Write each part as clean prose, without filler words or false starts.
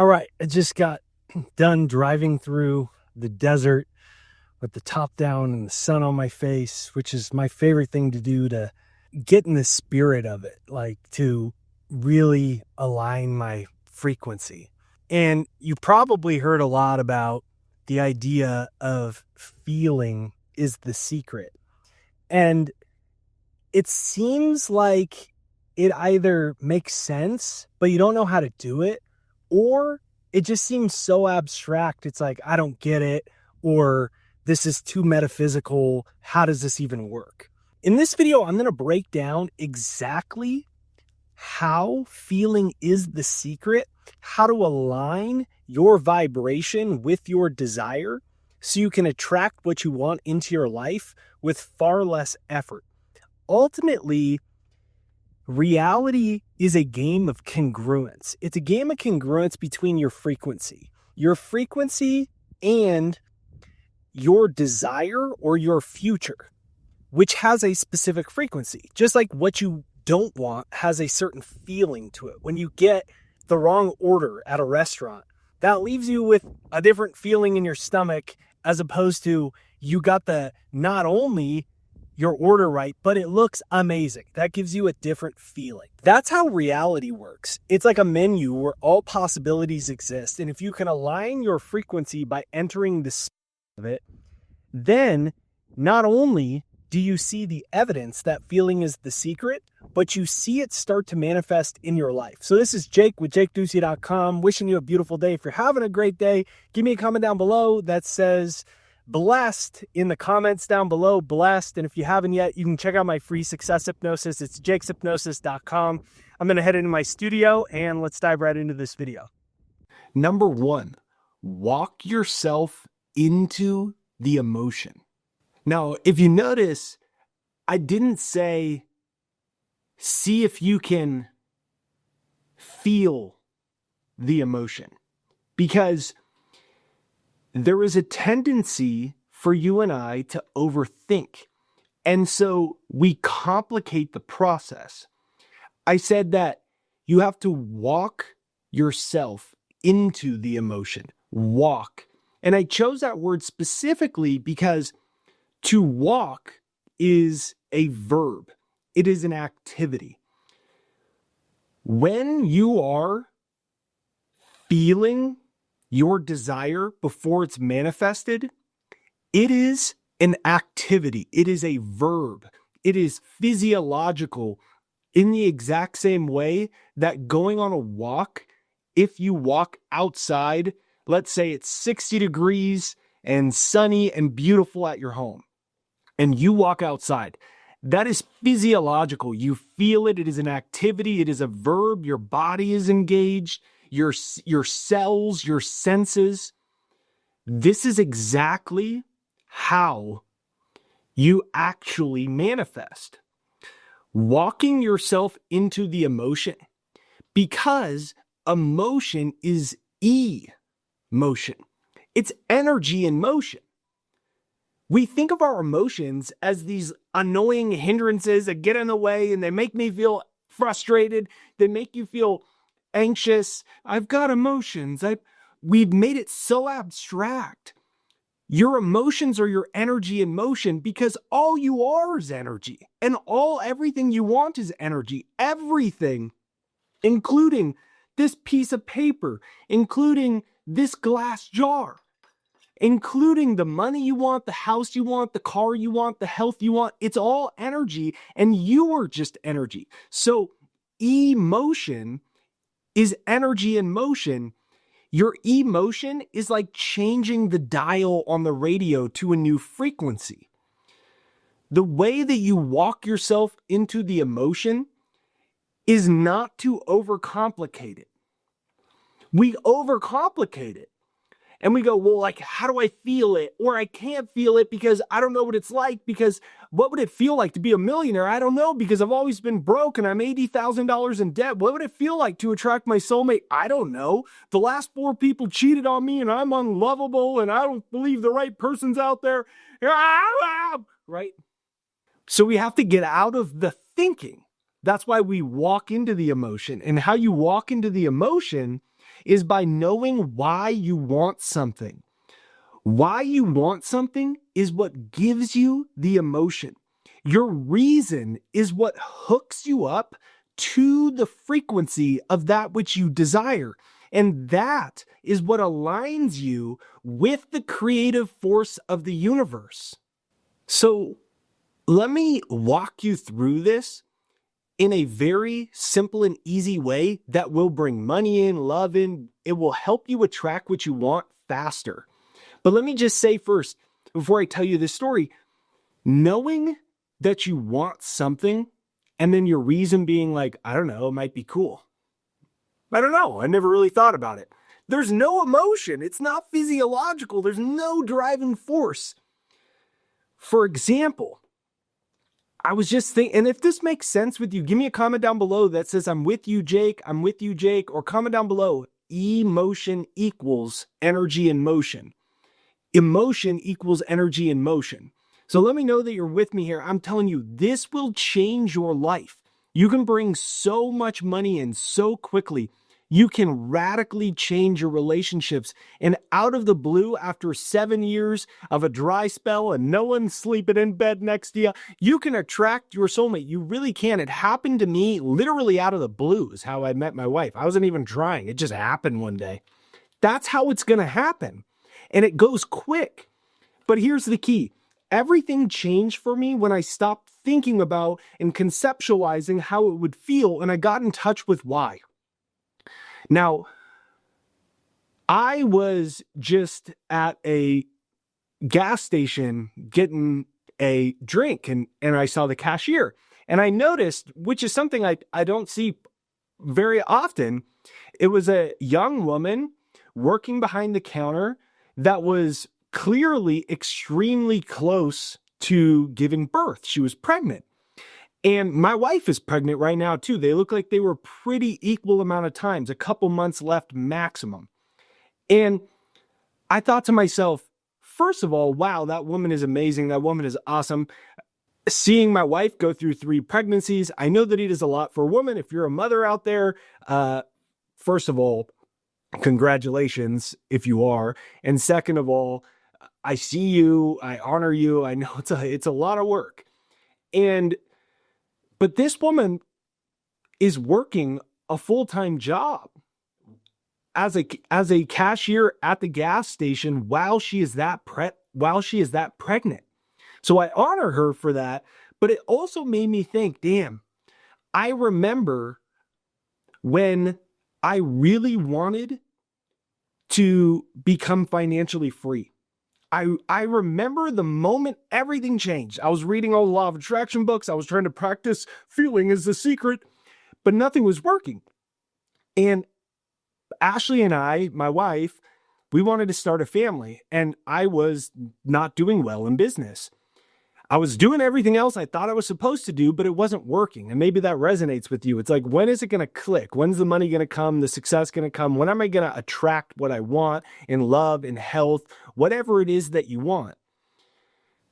All right, I just got done driving through the desert with the top down and the sun on my face, which is my favorite thing to do to get in the spirit of it, like to really align my frequency. And you probably heard a lot about the idea of feeling is the secret. And it seems like it either makes sense, but you don't know how to do it, or it just seems so abstract. It's like, I don't get it, or this is too metaphysical. How does this even work? In this video, I'm going to break down exactly how feeling is the secret, how to align your vibration with your desire so you can attract what you want into your life with far less effort. Ultimately, reality is a game of congruence. It's a game of congruence between your frequency and your desire or your future, which has a specific frequency. Just like what you don't want has a certain feeling to it. When you get the wrong order at a restaurant, that leaves you with a different feeling in your stomach, as opposed to you got the not only your order right, but it looks amazing. That gives you a different feeling. That's how reality works. It's like a menu where all possibilities exist. And if you can align your frequency by entering the spirit of it, then not only do you see the evidence that feeling is the secret, but you see it start to manifest in your life. So this is Jake with JakeDucey.com, wishing you a beautiful day. If you're having a great day, give me a comment down below that says blessed in the comments down below, blessed. And if you haven't yet, you can check out my free success hypnosis. It's jakeshypnosis.com. I'm going to head into my studio and let's dive right into this video. Number one, walk yourself into the emotion. Now, if you notice, I didn't say, see if you can feel the emotion, because there is a tendency for you and I to overthink. And so we complicate the process. I said that you have to walk yourself into the emotion. Walk. And I chose that word specifically because to walk is a verb. It is an activity. When you are feeling your desire before it's manifested, it is an activity. It is a verb. It is physiological in the exact same way that going on a walk, if you walk outside, let's say it's 60 degrees and sunny and beautiful at your home, and you walk outside, that is physiological. You feel it. It is an activity. It is a verb. Your body is engaged. Your cells, your senses. This is exactly how you actually manifest. Walking yourself into the emotion, because emotion is emotion. It's energy in motion. We think of our emotions as these annoying hindrances that get in the way and they make me feel frustrated. They make you feel anxious. I've got emotions. We've made it so abstract. Your emotions are your energy in motion, because all you are is energy, and everything you want is energy. Everything, including this piece of paper, including this glass jar, including the money you want, the house you want, the car you want, the health you want. It's all energy, and you are just energy. So emotion is energy in motion. Your emotion is like changing the dial on the radio to a new frequency. The way that you walk yourself into the emotion is not to overcomplicate it. We overcomplicate it. And we go, well, like, how do I feel it? Or I can't feel it because I don't know what it's like, because what would it feel like to be a millionaire? I don't know, because I've always been broke and I'm $80,000 in debt. What would it feel like to attract my soulmate? I don't know. The last 4 people cheated on me and I'm unlovable and I don't believe the right person's out there. Right? So we have to get out of the thinking. That's why we walk into the emotion. And how you walk into the emotion is by knowing why you want something. Why you want something is what gives you the emotion. Your reason is what hooks you up to the frequency of that which you desire. And that is what aligns you with the creative force of the universe. So let me walk you through this in a very simple and easy way that will bring money in, love in. It will help you attract what you want faster. But let me just say first, before I tell you this story, knowing that you want something and then your reason being like, I don't know, it might be cool. I don't know. I never really thought about it. There's no emotion. It's not physiological. There's no driving force. For example, I was just thinking, and if this makes sense with you, give me a comment down below that says, I'm with you, Jake. I'm with you, Jake. Or comment down below, emotion equals energy in motion. Emotion equals energy in motion. So let me know that you're with me here. I'm telling you, this will change your life. You can bring so much money in so quickly. You can radically change your relationships. And out of the blue, after 7 years of a dry spell and no one sleeping in bed next to you, you can attract your soulmate. You really can. It happened to me literally out of the blue is how I met my wife. I wasn't even trying. It just happened one day. That's how it's going to happen. And it goes quick. But here's the key. Everything changed for me when I stopped thinking about and conceptualizing how it would feel, and I got in touch with why. Now, I was just at a gas station getting a drink, and I saw the cashier. And I noticed, which is something I don't see very often, it was a young woman working behind the counter that was clearly extremely close to giving birth. She was pregnant. And my wife is pregnant right now too. They look like they were pretty equal amount of times, a couple months left maximum. And I thought to myself, first of all, wow, that woman is amazing. That woman is awesome. Seeing my wife go through 3 pregnancies, I know that it is a lot for a woman. If you're a mother out there, first of all, congratulations if you are. And second of all, I see you, I honor you. I know it's a lot of work. But this woman is working a full-time job as a cashier at the gas station while she is that pregnant. So I honor her for that, but it also made me think, damn, I remember when I really wanted to become financially free. I remember the moment everything changed. I was reading all the law of attraction books. I was trying to practice feeling is the secret, but nothing was working. And Ashley and I, my wife, we wanted to start a family, and I was not doing well in business. I was doing everything else I thought I was supposed to do, but it wasn't working. And maybe that resonates with you. It's like, when is it going to click? When's the money going to come? The success going to come? When am I going to attract what I want in love, in health, whatever it is that you want?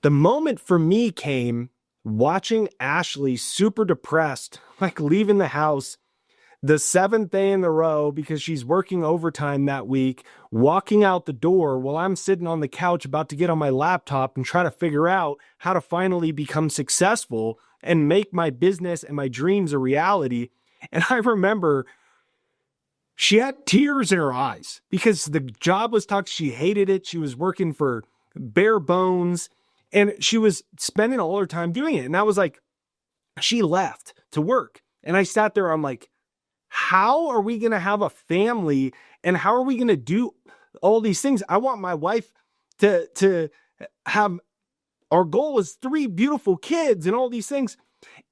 The moment for me came watching Ashley super depressed, like leaving the house the 7th day in a row because she's working overtime that week, walking out the door while I'm sitting on the couch about to get on my laptop and try to figure out how to finally become successful and make my business and my dreams a reality. And I remember she had tears in her eyes because the job was tough. She hated it. She was working for bare bones and she was spending all her time doing it. And I was like, she left to work. And I sat there, I'm like, how are we going to have a family and how are we going to do all these things? I want my wife to have, our goal is 3 beautiful kids and all these things.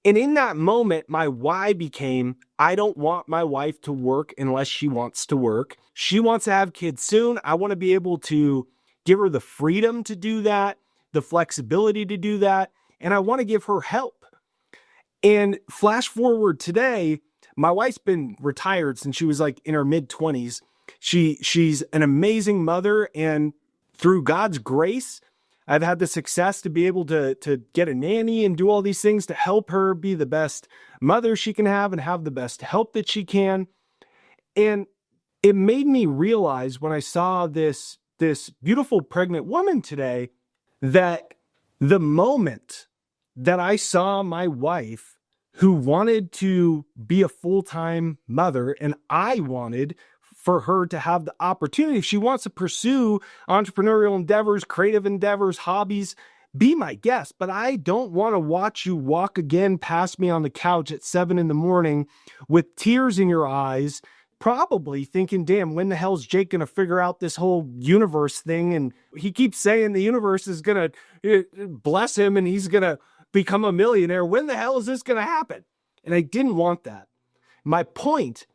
And in that moment, my why became, I don't want my wife to work unless she wants to work. She wants to have kids soon. I want to be able to give her the freedom to do that, the flexibility to do that. And I want to give her help. And flash forward today, my wife's been retired since she was like in her mid-20s. She's an amazing mother, and through God's grace, I've had the success to be able to get a nanny and do all these things to help her be the best mother she can have and have the best help that she can. And it made me realize when I saw this beautiful pregnant woman today that the moment that I saw my wife, who wanted to be a full-time mother, and I wanted for her to have the opportunity, if she wants to pursue entrepreneurial endeavors, creative endeavors, hobbies, be my guest. But I don't want to watch you walk again past me on the couch at 7 a.m. with tears in your eyes, probably thinking, damn, when the hell's Jake going to figure out this whole universe thing? And he keeps saying the universe is going to bless him and he's going to become a millionaire. When the hell is this going to happen? And I didn't want that. My point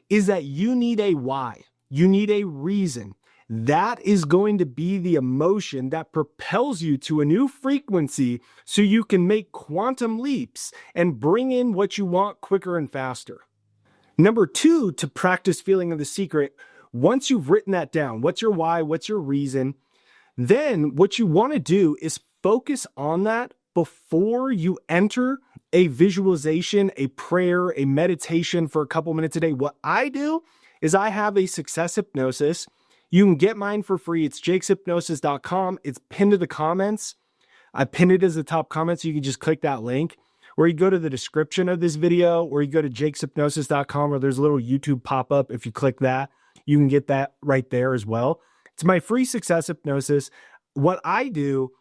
is that you need a why. You need a reason. That is going to be the emotion that propels you to a new frequency so you can make quantum leaps and bring in what you want quicker and faster. Number 2, to practice feeling of the secret, once you've written that down, what's your why, what's your reason, then what you want to do is focus on that before you enter a visualization, a prayer, a meditation for a couple minutes a day. What I do is I have a success hypnosis. You can get mine for free. It's jakeshypnosis.com. It's pinned to the comments. I pinned it as the top comment, so you can just click that link. Or you go to the description of this video, or you go to jakeshypnosis.com, or there's a little YouTube pop-up. If you click that, you can get that right there as well. It's my free success hypnosis. What I do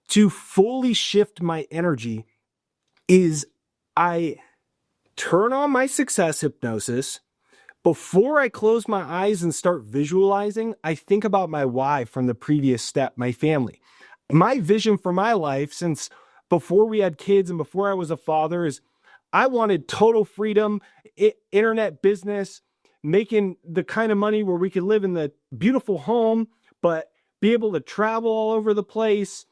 to fully shift my energy is I turn on my success hypnosis. Before I close my eyes and start visualizing, I think about my why from the previous step, my family. My vision for my life since before we had kids and before I was a father is I wanted total freedom, internet business, making the kind of money where we could live in the beautiful home, but be able to travel all over the place,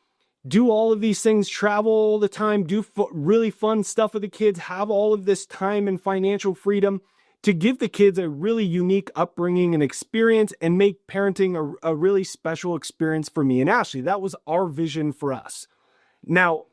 do all of these things, travel all the time, do really fun stuff with the kids, have all of this time and financial freedom to give the kids a really unique upbringing and experience and make parenting a really special experience for me and Ashley. That was our vision for us. Now,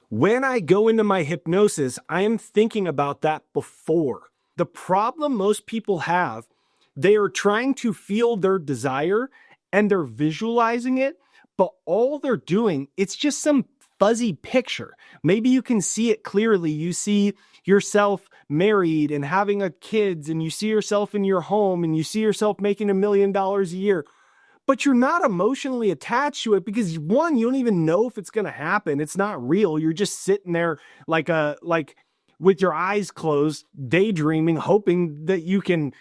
when I go into my hypnosis, I am thinking about that before. The problem most people have, they are trying to feel their desire and they're visualizing it, but all they're doing, it's just some fuzzy picture. Maybe you can see it clearly. You see yourself married and having a kids, and you see yourself in your home, and you see yourself making $1 million a year. But you're not emotionally attached to it because, one, you don't even know if it's going to happen. It's not real. You're just sitting there like with your eyes closed, daydreaming, hoping that you can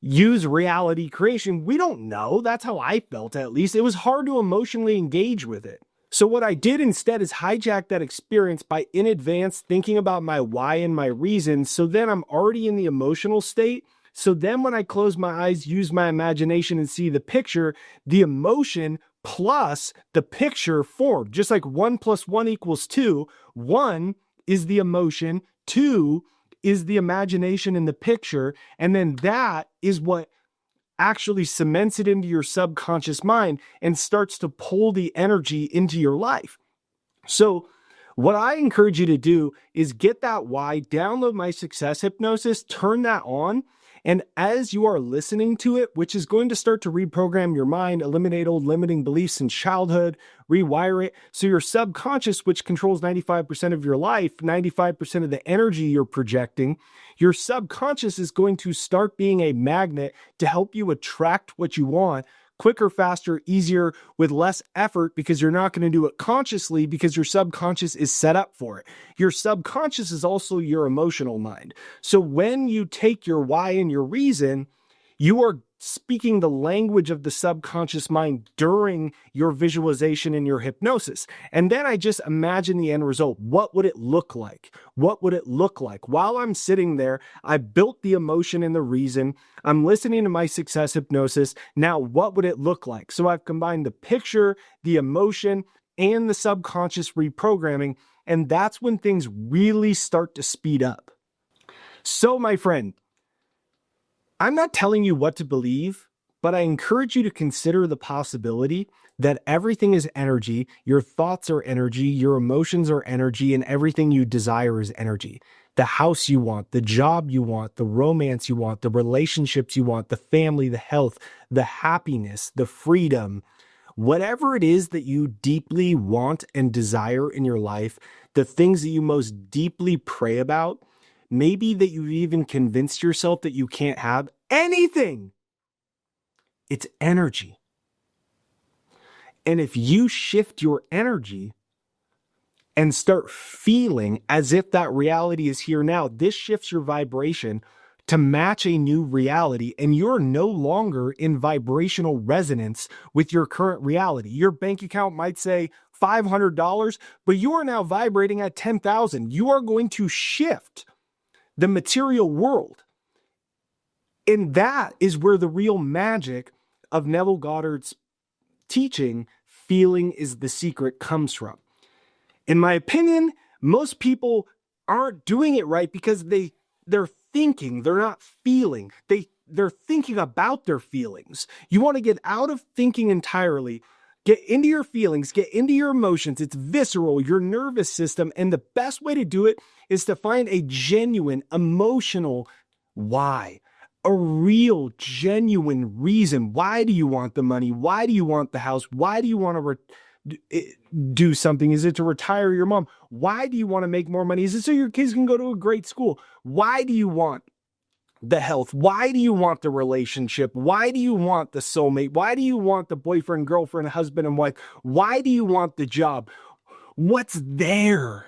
use reality creation. We don't know. That's how I felt, at least. It was hard to emotionally engage with it. So what I did instead is hijack that experience by in advance thinking about my why and my reason. So then I'm already in the emotional state. So then when I close my eyes, use my imagination and see the picture, the emotion plus the picture formed. Just like 1 + 1 = 2. 1 is the emotion, 2 is the imagination in the picture. And then that is what actually cements it into your subconscious mind and starts to pull the energy into your life. So what I encourage you to do is get that why, download my success hypnosis, turn that on. And as you are listening to it, which is going to start to reprogram your mind, eliminate old limiting beliefs in childhood, rewire it. So your subconscious, which controls 95% of your life, 95% of the energy you're projecting, your subconscious is going to start being a magnet to help you attract what you want quicker, faster, easier, with less effort, because you're not going to do it consciously because your subconscious is set up for it. Your subconscious is also your emotional mind. So when you take your why and your reason, you are speaking the language of the subconscious mind during your visualization and your hypnosis. And then I just imagine the end result. What would it look like? What would it look like? While I'm sitting there, I built the emotion and the reason. I'm listening to my success hypnosis. Now, what would it look like? So I've combined the picture, the emotion, and the subconscious reprogramming. And that's when things really start to speed up. So, my friend, I'm not telling you what to believe, but I encourage you to consider the possibility that everything is energy, your thoughts are energy, your emotions are energy, and everything you desire is energy. the house you want, the job you want, the romance you want, the relationships you want, the family, the health, the happiness, the freedom, whatever it is that you deeply want and desire in your life, the things that you most deeply pray about, maybe that you've even convinced yourself that you can't have anything. It's energy. And if you shift your energy and start feeling as if that reality is here now, this shifts your vibration to match a new reality, and you're no longer in vibrational resonance with your current reality. Your bank account might say $500, but you are now vibrating at 10,000. You are going to shift the material world. And that is where the real magic of Neville Goddard's teaching, feeling is the secret, comes from. In my opinion, most people aren't doing it right because they're thinking, they're not feeling. They're thinking about their feelings. You want to get out of thinking entirely, get into your feelings, get into your emotions. It's visceral, your nervous system. And the best way to do it is to find a genuine emotional why. A real, genuine reason. Why do you want the money? Why do you want the house? Why do you want to do something? Is it to retire your mom? Why do you want to make more money? Is it so your kids can go to a great school? Why do you want the health? Why do you want the relationship? Why do you want the soulmate? Why do you want the boyfriend, girlfriend, husband, and wife? Why do you want the job? What's there?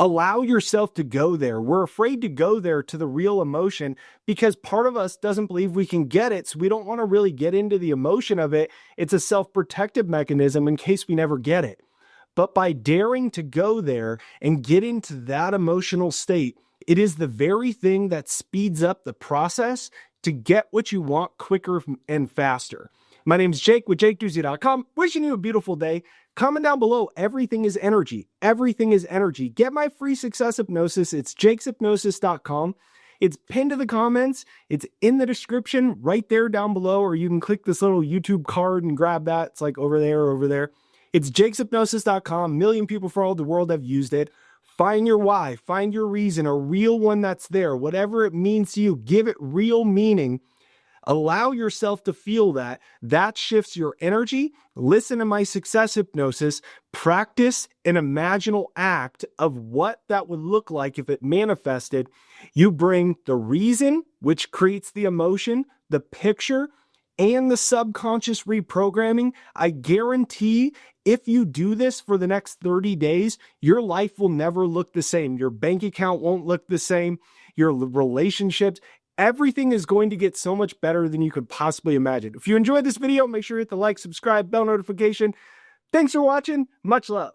Allow yourself to go there. We're afraid to go there to the real emotion because part of us doesn't believe we can get it. So we don't want to really get into the emotion of it. It's a self-protective mechanism in case we never get it. But by daring to go there and get into that emotional state, it is the very thing that speeds up the process to get what you want quicker and faster. My name is Jake with JakeDucey.com. Wishing you a beautiful day. Comment down below. Everything is energy. Everything is energy. Get my free success hypnosis. It's jakeshypnosis.com. It's pinned to the comments. It's in the description right there down below, or you can click this little YouTube card and grab that. It's like over there, over there. It's jakeshypnosis.com. A million people from all the world have used it. Find your why. Find your reason, a real one that's there. Whatever it means to you, give it real meaning. Allow yourself to feel that. That shifts your energy. Listen to my success hypnosis. Practice an imaginal act of what that would look like if it manifested. You bring the reason, which creates the emotion, the picture, and the subconscious reprogramming. I guarantee if you do this for the next 30 days, your life will never look the same. Your bank account won't look the same. Your relationships, everything is going to get so much better than you could possibly imagine. If you enjoyed this video, make sure you hit the like, subscribe, bell notification. Thanks for watching. Much love.